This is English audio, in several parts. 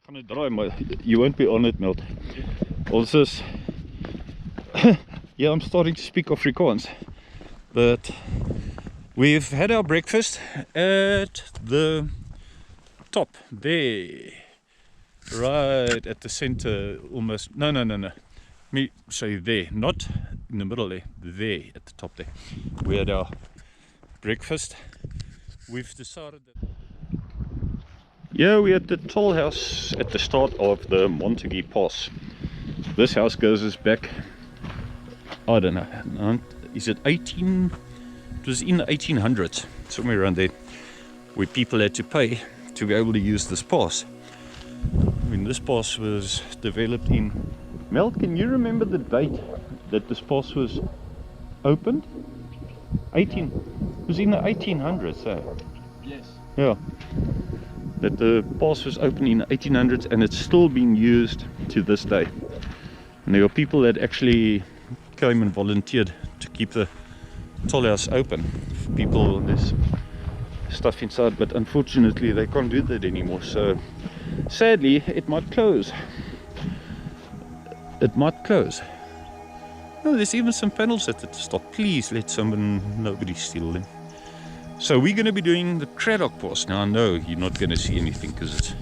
gaan dit draai, maar you won't be on it, Milt. Also, yeah, I'm starting to speak Afrikaans, but we've had our breakfast at the top there, right at the center, almost. No. Me say there, not in the middle there at the top there. We had our breakfast. We've decided that. Yeah, we're at the Tollhouse at the start of the Montague Pass. This house goes us back, I don't know, is it 18? It was in the 1800s, somewhere around there, where people had to pay to be able to use this pass. When this pass was developed in... Mel, can you remember the date that this pass was opened? It was in the 1800s, eh? Yes. Yeah. That the pass was opened in the 1800s and it's still being used to this day. And there were people that actually came and volunteered to keep the Tollhouse open. People, there's stuff inside, but unfortunately they can't do that anymore. So sadly, it might close. It might close. Oh, there's even some panels at the top. Please let nobody steal them. So we're going to be doing the Cradock Pass. Now I know you're not going to see anything because it's...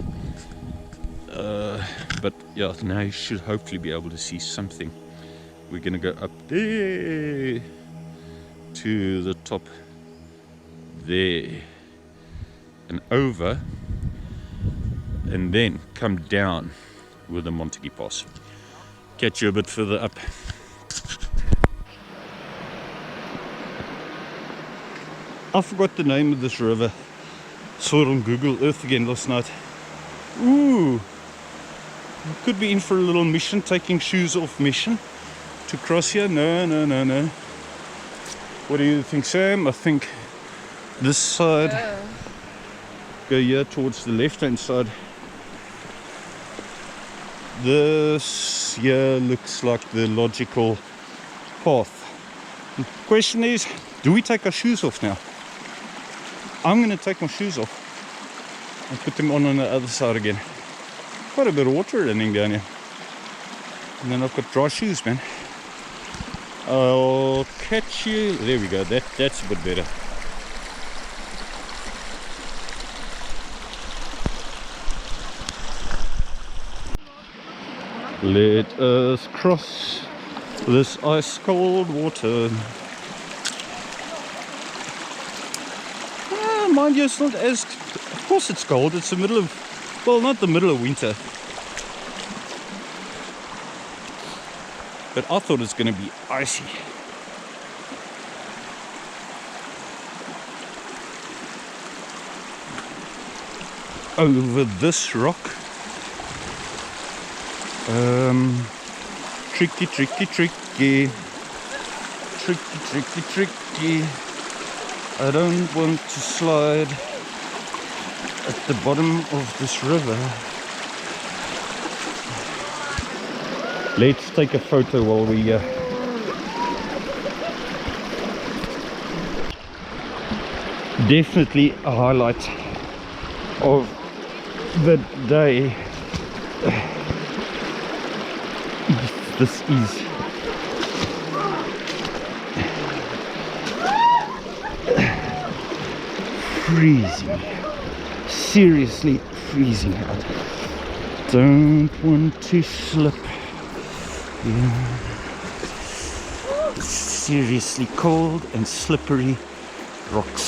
but yeah, now you should hopefully be able to see something. We're going to go up there to the top there and over and then come down with the Montague Pass. Catch you a bit further up. I forgot the name of this river. Saw it on Google Earth again last night. Ooh, could be in for a little mission, taking shoes off mission to cross here. No. What do you think, Sam? I think this side. Yeah. Go here towards the left hand side. This here looks like the logical path. The question is, do we take our shoes off now? I'm going to take my shoes off and put them on the other side again. Quite a bit of water running down here. And then I've got dry shoes, man. I'll catch you. There we go. That's a bit better. Let us cross this ice cold water. Mind you, it's not as... Of course it's cold. It's the middle of... Well, not the middle of winter. But I thought it's going to be icy. Over this rock. Tricky. I don't want to slide at the bottom of this river. Let's take a photo while we definitely a highlight of the day. This is freezing, seriously freezing out. Don't want to slip. Yeah. Seriously cold and slippery rocks.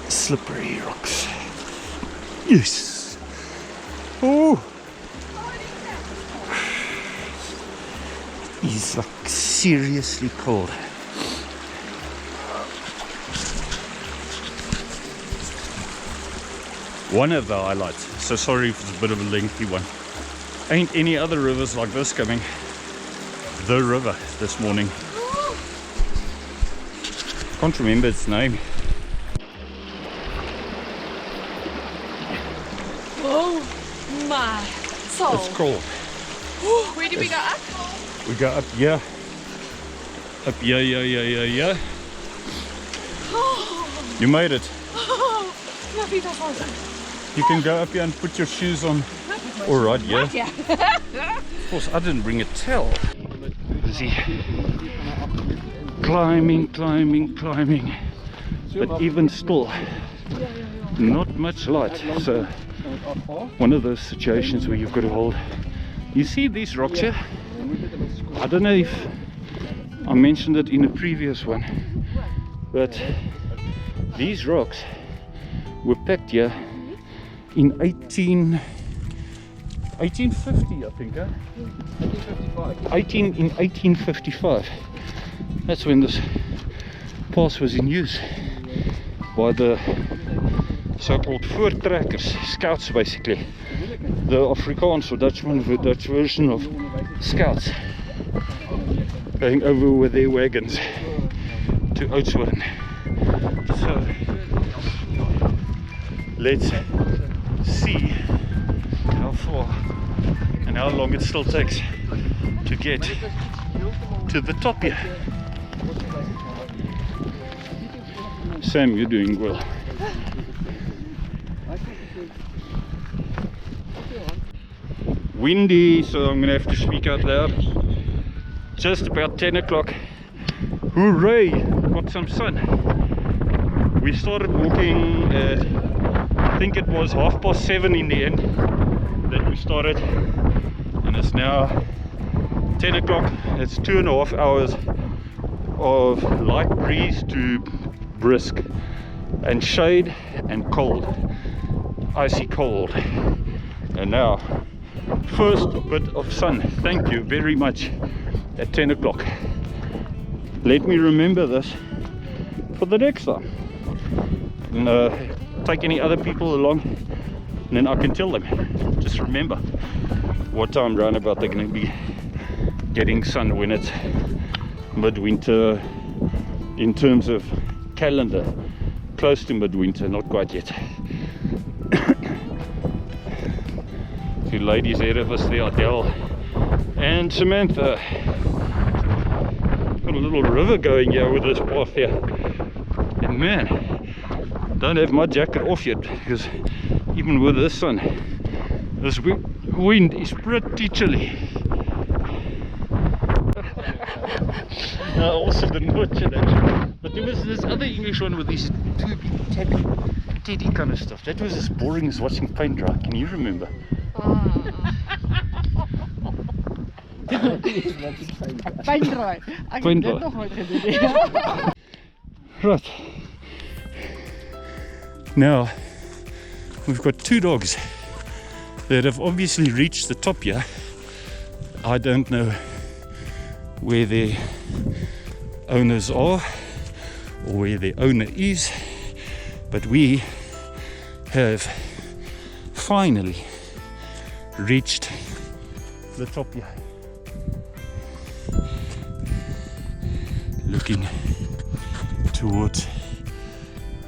Slippery rocks. Yes. Oh. It's like seriously cold. One of the highlights, so sorry if it's a bit of a lengthy one. Ain't any other rivers like this coming. The river this morning. Can't remember its name. Oh my soul. It's cold. Where did we go up? We go up here. Up here, yeah. You made it. My feet are frozen. You can go up here and put your shoes on. All right, yeah. Yeah. Of course, I didn't bring a towel. Busy climbing, climbing, climbing. But even still, not much light. So one of those situations where you've got to hold. You see these rocks here? I don't know if I mentioned it in a previous one, but these rocks were packed here in 1850, I think, huh? 1855. That's when this pass was in use by the so-called voortrekkers, scouts basically. The Afrikaans or Dutch version of scouts going over with their wagons to Oudtshoorn. So let's see how far and how long it still takes to get to the top here. Sam, you're doing well. Windy, so I'm gonna have to speak out loud. Just about 10 o'clock. Hooray! Got some sun. We started walking at, I think it was 7:30 in the end that we started, and it's now 10 o'clock. It's 2.5 hours of light breeze to brisk and shade and cold, icy cold. And now first bit of sun, thank you very much, at 10 o'clock. Let me remember this for the next time. And take any other people along, and then I can tell them. Just remember what time roundabout they're going to be getting sun when it's midwinter in terms of calendar. Close to midwinter, not quite yet. Two ladies ahead of us there, Adele and Samantha. Got a little river going here with this path here. And man, don't have my jacket off yet, because even with this sun, this wind is pretty chilly. No, I also didn't watch it actually. But there was this other English one with these teddy kind of stuff. That was as boring as watching paint dry. Can you remember? Pyndraai. Ek het dit nog nooit gedoen. Right. Now, we've got two dogs that have obviously reached the top here. I don't know where their owners are or where their owner is, but we have finally reached the top here. Looking towards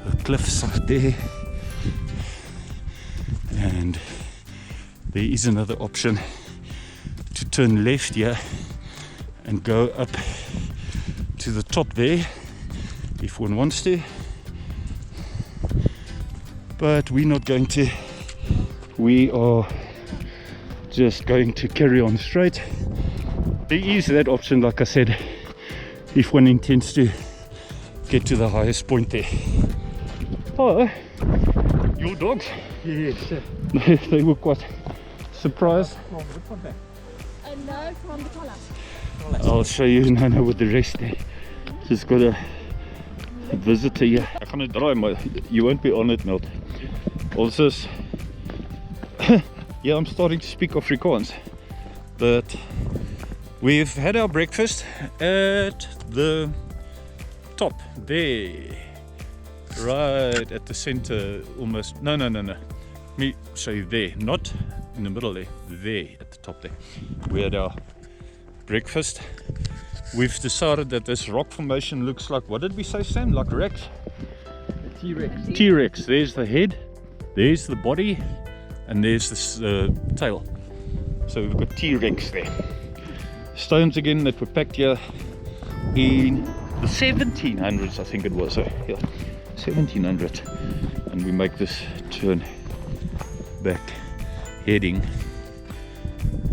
the cliffside there, and there is another option to turn left here and go up to the top there if one wants to, but we're not going to. We are just going to carry on straight. There is that option, like I said, if one intends to get to the highest point there. Oh, your dogs? Yes. They were quite surprised. No, from the Tollhouse. I'll show you now with the rest there. Just got a visitor here. I can't draai, maar you won't be on it, Melt. Also, yeah, I'm starting to speak Afrikaans, but we've had our breakfast at the top there, right at the center, almost. No. Let me show you there, not in the middle there at the top there. We had our breakfast. We've decided that this rock formation looks like, what did we say, Sam? Like Rex? T-Rex. T-Rex. There's the head, there's the body, and there's this tail. So we've got T-Rex there. Stones again that were packed here in the 1700s, I think it was. So yeah, 1700. And we make this turn back, heading.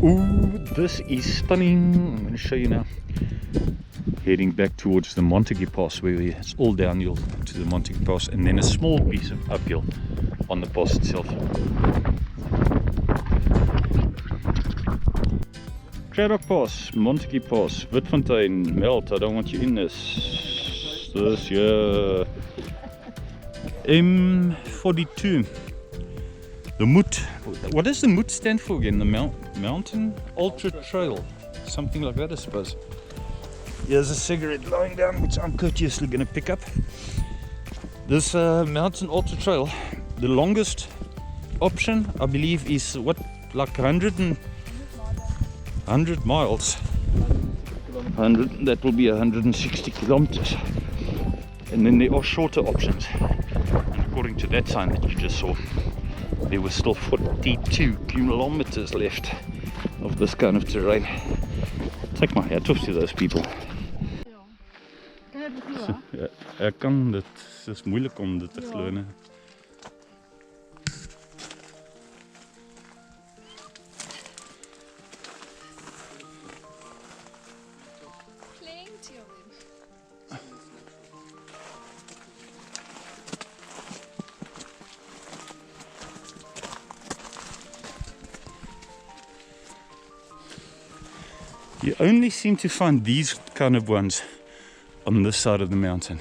Ooh, this is stunning. I'm going to show you now. Heading back towards the Montague Pass, where it's all downhill to the Montague Pass, and then a small piece of uphill on the pass itself. Cradock Pass, Montague Pass, Witfontein, Melt. I don't want you in this. This, yeah. M42. The Moot. What does the Moot stand for again? The Mountain Ultra Trail. Something like that, I suppose. Here's a cigarette lying down, which I'm courteously going to pick up. This Mountain Ultra Trail, the longest option, I believe, is what, like 100 miles. 100, that will be 160 kilometers. And then there are shorter options. And according to that sign that you just saw, there was still 42 kilometers left of this kind of terrain. Take my hat off to those people. Ja, ek kan dit. Het is moeilijk om dit te glo, né? You only seem to find these kind of ones on this side of the mountain.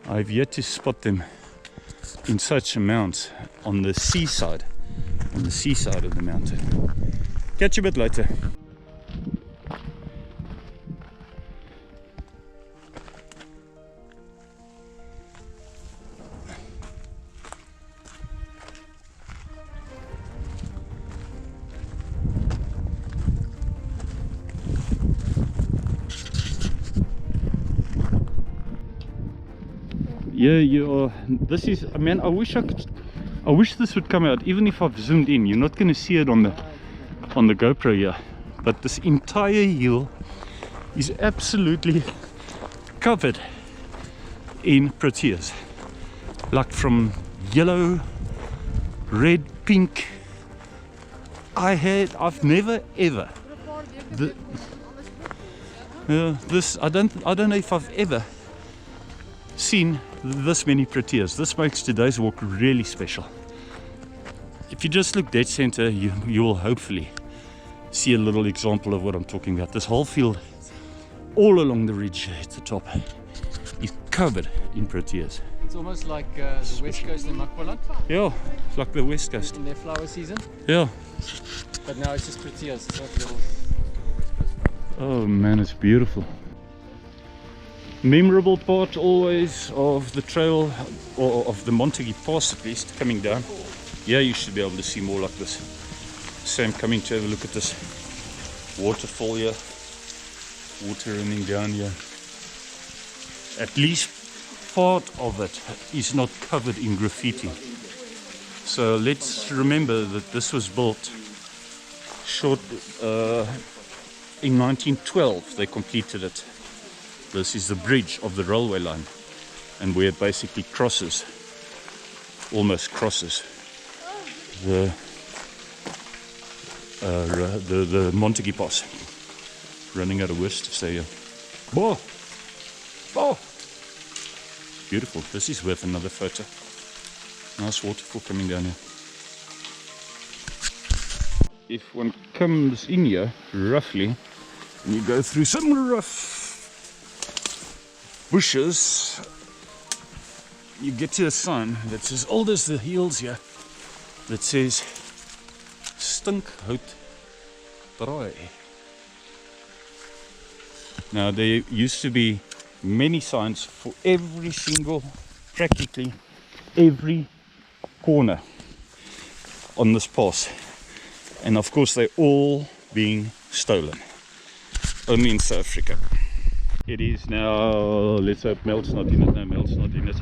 I've yet to spot them in such amounts on the seaside of the mountain. Catch you a bit later. Yeah, this is, man, I wish this would come out, even if I've zoomed in. You're not going to see it on the GoPro here, but this entire hill is absolutely covered in Proteas, like from yellow, red, pink. I've never ever I don't know if I've ever seen this many Proteas. This makes today's walk really special. If you just look dead center, you will hopefully see a little example of what I'm talking about. This whole field, all along the ridge at the top, is covered in Proteas. It's almost like the west coast in Makwaland. Yeah, it's like the west coast. In their flower season. Yeah. But now it's just Proteas. It's not little. Oh man, it's beautiful. Memorable part always of the trail, or of the Montague Pass at least, coming down. Yeah, you should be able to see more like this. Sam coming to have a look at this waterfall here. Water running down here. At least part of it is not covered in graffiti. So let's remember that this was built in 1912. They completed it. This is the bridge of the railway line, and where it basically crosses, almost crosses the Montague Pass. Running out of words to say here. Whoa! Oh! Beautiful. This is worth another photo. Nice waterfall coming down here. If one comes in here, roughly, and you go through some rough bushes, you get to a sign that's as old as the hills here that says Stinkhout Draai. Now there used to be many signs for practically every corner on this pass, and of course they're all being stolen, only in South Africa. It is now, let's hope Mel's not in it. No, Mel's not in it.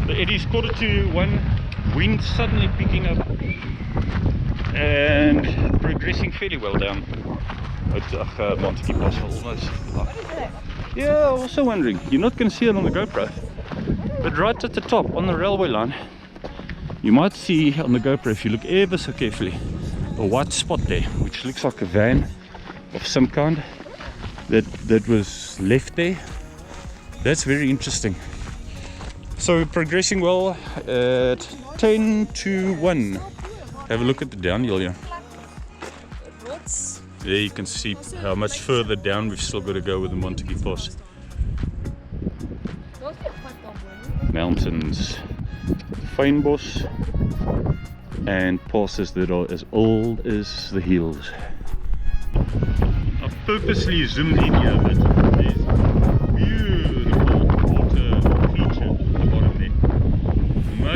It is 1:45, wind suddenly picking up and progressing fairly well down at Montague Pass almost. Yeah, also wondering, you're not going to see it on the GoPro, but right at the top on the railway line, You might see on the GoPro, if you look ever so carefully, a white spot there, which looks like a van of some kind that was left there. That's very interesting. So we're progressing well at 10 to 1. Have a look at the downhill here. There you can see how much further down we've still got to go with the Montague Pass. Mountains, fynbos, and passes that are as old as the hills. I've purposely zoomed in here, but there's beautiful water feature at the bottom there.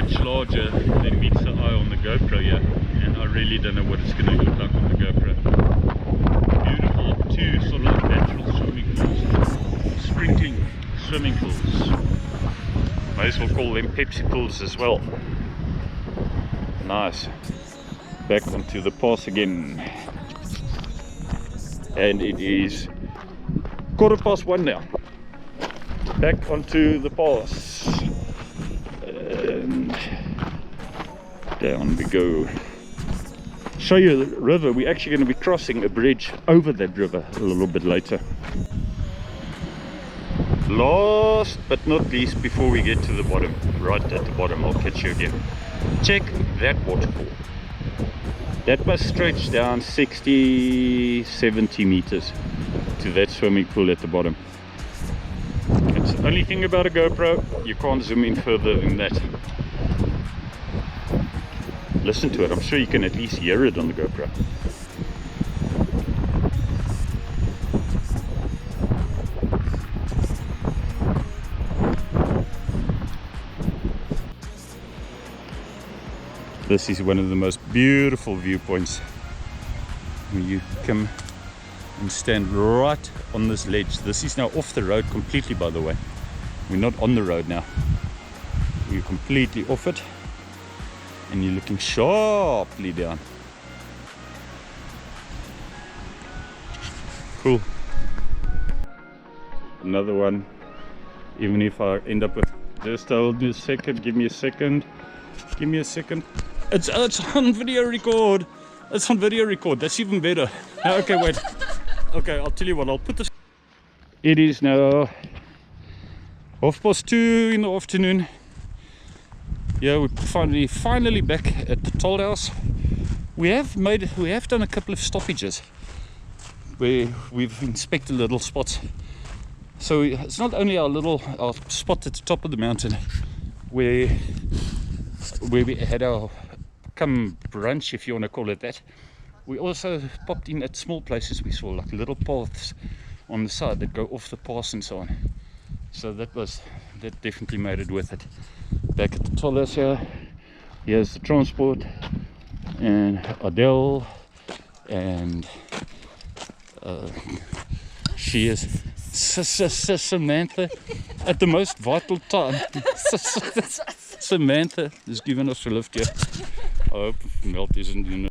Much larger than meets the eye on the GoPro here, and I really don't know what it's going to look like on the GoPro. Beautiful, two sort of natural swimming pools, sprinkling swimming pools. May as well call them Pepsi pools as well. Nice. Back onto the pass again. And it is 1:15 now. Back onto the pass. And down we go. Show you the river. We're actually going to be crossing a bridge over that river a little bit later. Last but not least, before we get to the bottom, right at the bottom, I'll catch you again. Check that waterfall. That must stretch down 60-70 meters to that swimming pool at the bottom. It's the only thing about a GoPro, you can't zoom in further than that. Listen to it, I'm sure you can at least hear it on the GoPro. This is one of the most beautiful viewpoints. When you come and stand right on this ledge. This is now off the road completely, by the way. We're not on the road now. We're completely off it. And you're looking sharply down. Cool. Another one. Even if I end up with... Just hold me a second, give me a second. Give me a second. It's on video record. It's on video record. That's even better. No, okay, wait. Okay, I'll tell you what. I'll put this. It is now 2:30 in the afternoon. Yeah, we're finally back at the Tollhouse. We have done a couple of stoppages where we've inspected little spots. So it's not only our spot at the top of the mountain where we had our brunch, if you want to call it that. We also popped in at small places we saw, like little paths on the side that go off the pass and so on. So that definitely made it worth it. Back at the Tollhouse here. Here's the transport and Adele, and she is Samantha at the most vital time. Samantha is giving us a lift here. I hope Melt isn't in